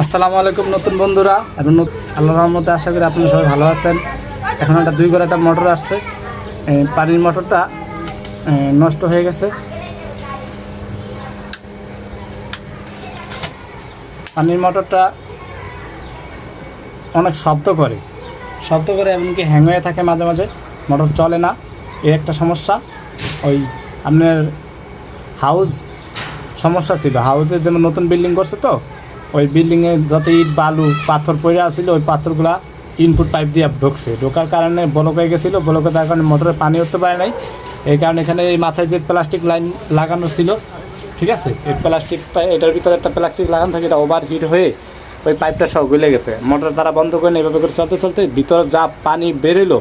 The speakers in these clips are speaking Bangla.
আসসালামু আলাইকুম নতুন বন্ধুরা এবং আল্লাহর রহমতে আশা করি আপনারা সবাই ভালো আছেন। এখন একটা 2 ঘর একটা মোটর আসছে, পানির মোটরটা নষ্ট হয়ে গেছে। পানির মোটরটা অনেক শব্দ করে এমনকি হ্যাং হয়ে থাকে, মাঝে মাঝে মোটর চলে না। এই একটা সমস্যা। ওই আপনার হাউস সমস্যা ছিল, হাউসের যেমন নতুন বিল্ডিং করছে, তো ওই বিল্ডিংয়ে যত ইট বালু পাথর পড়ে আসছিল, ওই পাথরগুলা ইনপুট পাইপ দিয়ে ঢোকার কারণে ব্লক হয়ে গেছিলো। ব্লক হয়ে যাওয়ার কারণে মোটরে পানি উঠতে পারে নাই। এই কারণে এখানে এই মাথায় যে প্লাস্টিক লাইন লাগানো ছিল, ঠিক আছে, এই প্লাস্টিক এটার ভিতরে একটা প্লাস্টিক লাগানো থাকে, এটা ওভার হিট হয়ে ওই পাইপটা সব গলে গেছে। মোটর তারা বন্ধ করে নিয়ে এভাবে করে চলতে ভিতরে যা পানি বেরোলো,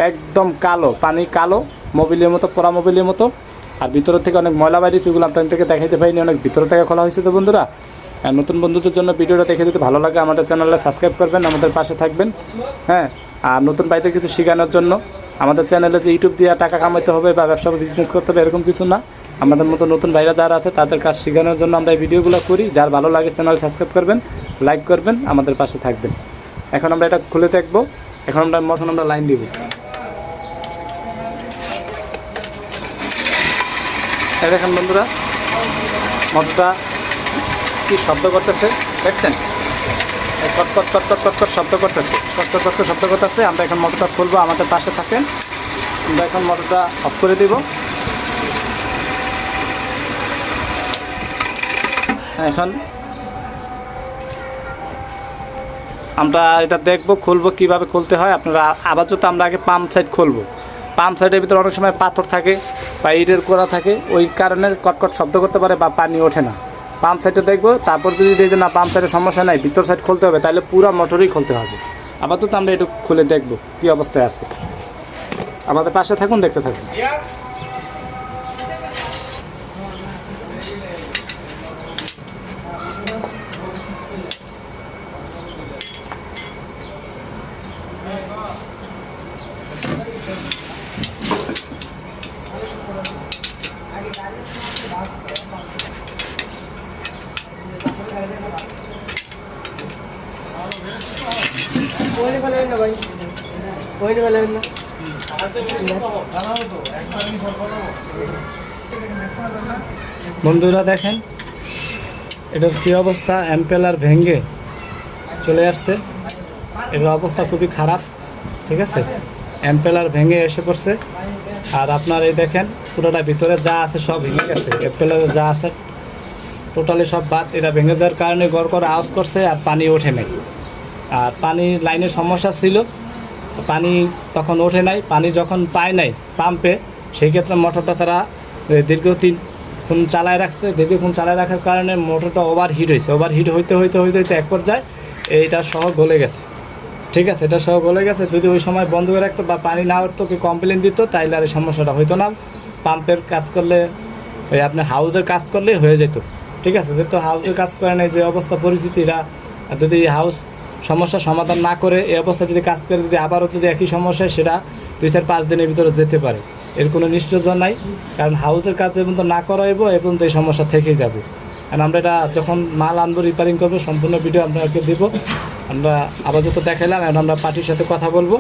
একদম কালো পানি, কালো মোবিলের মতো, পোড়া মোবিলের মতো। আর ভিতরের থেকে অনেক ময়লা বাইরে, সেগুলো আপনাদের থেকে দেখাইতে পারিনি, অনেক ভিতর থেকে খোলা হয়েছে। তো বন্ধুরা, নতুন বন্ধুদের জন্য ভিডিওটা দেখে যদি ভালো লাগে আমাদের চ্যানেলে সাবস্ক্রাইব করবেন, আমাদের পাশে থাকবেন। হ্যাঁ, আর নতুন ভাইদের কিছু শেখানোর জন্য আমাদের চ্যানেলে যে ইউটিউব দিয়ে টাকা কামাইতে হবে বা ব্যবসা বিজনেস করতে হবে এরকম কিছু না, আমাদের মতো নতুন ভাইরা যারা আছে তাদের কাজ শেখানোর জন্য আমরা এই ভিডিওগুলো করি। যার ভালো লাগে চ্যানেল সাবস্ক্রাইব করবেন, লাইক করবেন, আমাদের পাশে থাকবেন। এখন আমরা এটা খুলে দেখবো। এখন আমরা লাইন দিব। এই দেখেন বন্ধুরা, মোটরটা কি শব্দ করতেছে দেখছেন? কট কট কট কট কট কট শব্দ করতেছে, কট কট কট শব্দ করতেছে। আমরা এখন মোটরটা খুলবো, আমাদের পাশে থাকেন। আমরা এখন মোটরটা অফ করে দিব। এখন আমরা এটা দেখবো, খুলবো কীভাবে খুলতে হয়। আপনারা আপাতত আমরা আগে পাম্প সাইড খুলবো। পাম্প সাইডের ভিতরে অনেক সময় পাথর থাকে বা ইটের কোড়া থাকে, ওই কারণে কটকট শব্দ করতে পারে বা পানি ওঠে না। পাম্প সাইডে দেখবো, তারপর যদি দেখি না পাম্প সাইডের সমস্যা নাই, ভিতর সাইড খুলতে হবে, তাহলে পুরো মোটরই খুলতে হবে। আপাতত আমরা একটু খুলে দেখবো কী অবস্থায় আছে। আমাদের পাশে থাকুন, দেখতে থাকুন। বন্ধুরা দেখেন এটার কী অবস্থা, অ্যাম্পেলার ভেঙে চলে আসছে। এটার অবস্থা খুবই খারাপ, ঠিক আছে, অ্যাম্পেলার ভেঙে এসে পড়ছে। আর আপনার এই দেখেন পুরোটা ভিতরে যা আছে সব ভেঙে গেছে, অ্যাম্পেলারে যা আছে টোটালি সব বাদ। এটা ভেঙে দেওয়ার কারণে গড় করে আওয়াজ করছে আর পানি ওঠে নাই। আর পানির লাইনের সমস্যা ছিল, পানি তখন ওঠে নাই। পানি যখন পায় নাই পাম্পে, সেই ক্ষেত্রে মোটরটা তারা দীর্ঘক্ষণ চালায় রাখছে। দীর্ঘক্ষণ চালায় রাখার কারণে মোটরটা ওভার হিট হয়েছে। ওভার হিট হইতে এক পর্যায়ে এইটা সহ গলে গেছে, ঠিক আছে, এটা সহ গলে গেছে। যদি ওই সময় বন্ধ করে রাখতো বা পানি না উঠতো, কি কমপ্লেন দিত, তাইলে আর এই সমস্যাটা হইতো না। পাম্পের কাজ করলে, ওই আপনার হাউসের কাজ করলেই হয়ে যেত, ঠিক আছে। যেহেতু হাউসের কাজ করে নাই, যে অবস্থা পরিস্থিতিরা, যদি হাউস সমস্যার সমাধান না করে এই অবস্থা যদি কাজ করে, যদি আবারও যদি একই সমস্যা, সেটা 2-4-5 দিনের ভিতরে যেতে পারে। এর কোনো নিশ্চয়তা নাই, কারণ হাউসের কাজ যে পর্যন্ত না করাইব এ পর্যন্ত এই সমস্যা থেকেই যাবে। কারণ আমরা এটা যখন মাল আনবো, রিপেয়ারিং করবো, সম্পূর্ণ ভিডিও আপনাকে দেব। আমরা আপাতত দেখাইলাম, এখন আমরা পার্টির সাথে কথা বলবো।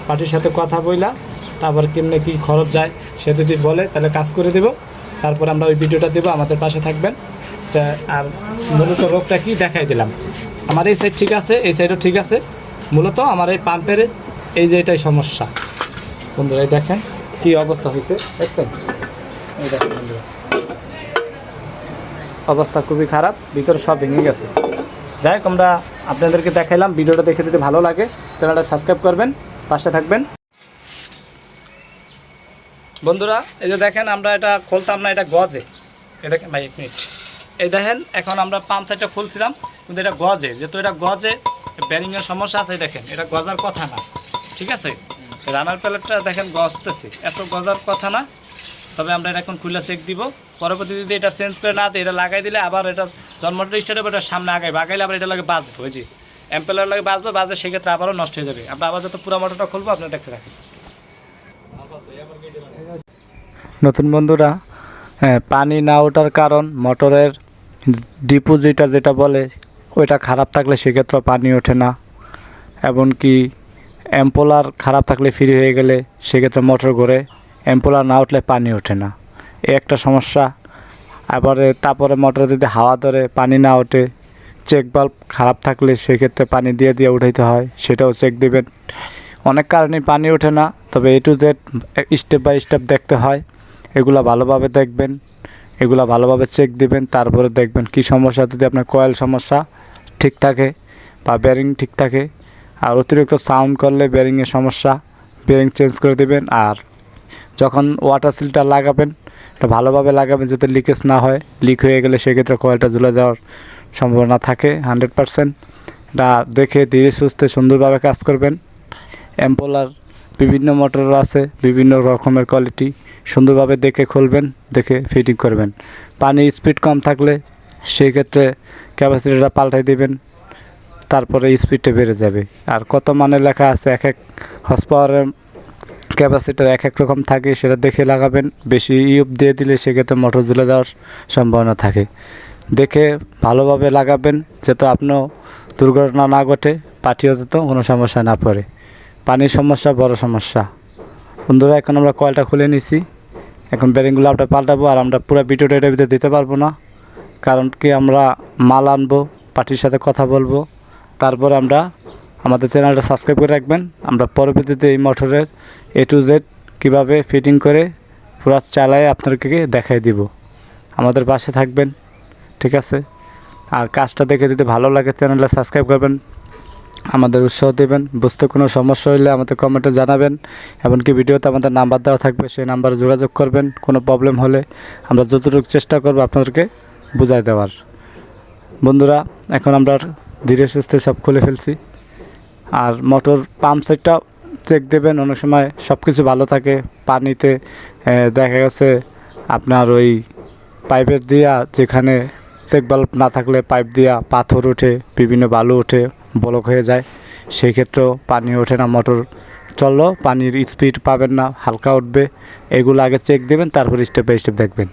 পার্টির সাথে কথা বইলা তারপর কেমনে কী খরচ যায় সে যদি বলে তাহলে কাজ করে দেব। তারপর আমরা ওই ভিডিওটা দেবো, আমাদের পাশে থাকবেন। আর মূলত রোগটা কি দেখাই দিলাম। আমার এই সাইড ঠিক আছে, এই সাইডও ঠিক আছে। মূলত আমার এই পাম্পের এই যে এটাই সমস্যা। বন্ধুরা এই দেখেন কী অবস্থা হয়েছে, দেখছেন? এই দেখেন বন্ধুরা, অবস্থা খুবই খারাপ, ভিতরে সব ভেঙে গেছে। যাই হোক, আমরা আপনাদেরকে দেখাইলাম। ভিডিওটা দেখে যদি ভালো লাগে চ্যানেলটা সাবস্ক্রাইব করবেন, পাশে থাকবেন। বন্ধুরা এই যে দেখেন, আমরা এটা খুলতাম না, এটা গজে। এই দেখেন ভাই, 1 মিনিট। এই দেখেন, এখন আমরা পাম্প সাইডটা খুলছিলাম, কিন্তু এটা গজে। যেহেতু এটা গজে, ব্যারিংয়ের সমস্যা আছে। দেখেন এটা গজার কথা না, ঠিক আছে। রানার প্যালেটটা দেখেন গজতেছে, এত গজার কথা না। তবে আমরা এটা এখন খুলে চেক দিব। পরবর্তী যদি এটা চেঞ্জ করে না দিই, এটা লাগাই দিলে আবার এটা জন্মটা স্টার্ট হবে, এটা সামনে আগাইলে আবার এটা লাগে বাজবে, ওই যে অ্যাম্পেলার লাগে বাজবে, সেক্ষেত্রে আবারও নষ্ট হয়ে যাবে। আমরা আবার যত পুরো মোটরটা খুলবো আপনারা দেখতে থাকেন। নতুন বন্ধুরা, পানি না ওঠার কারণ মোটরের ডিপোজিটার যেটা বলে, ওইটা খারাপ থাকলে সেক্ষেত্রে পানি ওঠে না। এমনকি অ্যাম্পোলার খারাপ থাকলে ফ্রি হয়ে গেলে সেক্ষেত্রে মোটর ঘোরে, অ্যাম্পোলার না উঠলে পানি ওঠে না, এই একটা সমস্যা। তারপরে মোটরে যদি হাওয়া ধরে পানি না ওঠে, চেক বাল্ব খারাপ থাকলে সেক্ষেত্রে পানি দিয়ে উঠাইতে হয়, সেটাও চেক দেবেন। অনেক কারণেই পানি ওঠে না, তবে A to Z step by step দেখতে হয়। এগুলা ভালোভাবে দেখবেন, এগুলা ভালোভাবে চেক দিবেন, তারপরে দেখবেন কি সমস্যা। যদি আপনার কয়েল সমস্যা ঠিক থাকে বা বেয়ারিং ঠিক থাকে, আর অতিরিক্ত সাউন্ড করলে বেয়ারিংয়ের সমস্যা, বেয়ারিং চেঞ্জ করে দেবেন। আর যখন ওয়াটার সিলটা লাগাবেন এটা ভালোভাবে লাগাবেন যাতে লিকেজ না হয়। লিক হয়ে গেলে সেক্ষেত্রে কয়েলটা ঝুলে যাওয়ার সম্ভাবনা থাকে 100%। এটা দেখে ধীরে সুস্থে সুন্দরভাবে কাজ করবেন। অ্যাম্পোলার বিভিন্ন মোটর আছে, বিভিন্ন রকমের কোয়ালিটি, সুন্দরভাবে দেখে খুলবেন, দেখে ফিটিং করবেন। পানির স্পিড কম থাকলে সেই ক্ষেত্রে ক্যাপাসিটরটা পাল্টাই দিবেন, তারপরে স্পিডটা বেড়ে যাবে। আর কত মানে লেখা আছে, এক এক হর্স পাওয়ারের ক্যাপাসিটার এক এক রকম থাকে, সেটা দেখে লাগাবেন। বেশি ইউপ দিয়ে দিলে সেক্ষেত্রে মোটর জ্বলে যাওয়ার সম্ভাবনা থাকে। দেখে ভালোভাবে লাগাবেন যাতে আপনার দুর্ঘটনা না ঘটে, পার্টিও যাতে কোনো সমস্যা না পড়ে। পানির সমস্যা বড় সমস্যা। বন্ধুরা, এখন আমরা কয়েলটা খুলে নিছি, এখন বেরিংগুলো আমরা পাল্টাবো। আর আমরা পুরো ভিডিওটা এটার ভিতরে দিতে পারবো না, কারণ কি আমরা মাল আনবো, পার্টির সাথে কথা বলবো, তারপর আমরা আমাদের চ্যানেলটা সাবস্ক্রাইব করে রাখবেন। আমরা পরবর্তীতে এই মোটরের A to Z কীভাবে ফিটিং করে পুরো চালায় আপনাদেরকে দেখাই দিব। আমাদের পাশে থাকবেন, ঠিক আছে? আর কাজটা দেখে যদি ভালো লাগে চ্যানেলটা সাবস্ক্রাইব করবেন, আমাদের উৎসাহ দেবেন। বুঝতে কোনো সমস্যা হলে আমাদের কমেন্টে জানাবেন। এমনকি ভিডিওতে আমাদের নাম্বার দেওয়া থাকবে, সেই নাম্বারে যোগাযোগ করবেন। কোনো প্রবলেম হলে আমরা যতটুকু চেষ্টা করবো আপনাদেরকে বুঝাই দেওয়ার। বন্ধুরা, এখন আমরা ধীরে সুস্থে সব খুলে ফেলছি। আর মোটর পাম্প সেটটা চেক দেবেন। অনেক সময় সব কিছু ভালো থাকে, পানিতে দেখা গেছে আপনার ওই পাইপের দিয়া, যেখানে চেক বাল্ব না থাকলে পাইপ দিয়া পাথর ওঠে, বিভিন্ন বালু ওঠে, ব্লক হয়ে যায়, সেই ক্ষেত্রেও পানি ওঠে না। মোটর চললেও পানির স্পিড পাবেন না, হালকা উঠবে। এগুলো আগে চেক দেবেন, তারপর স্টেপ বাই স্টেপ দেখবেন।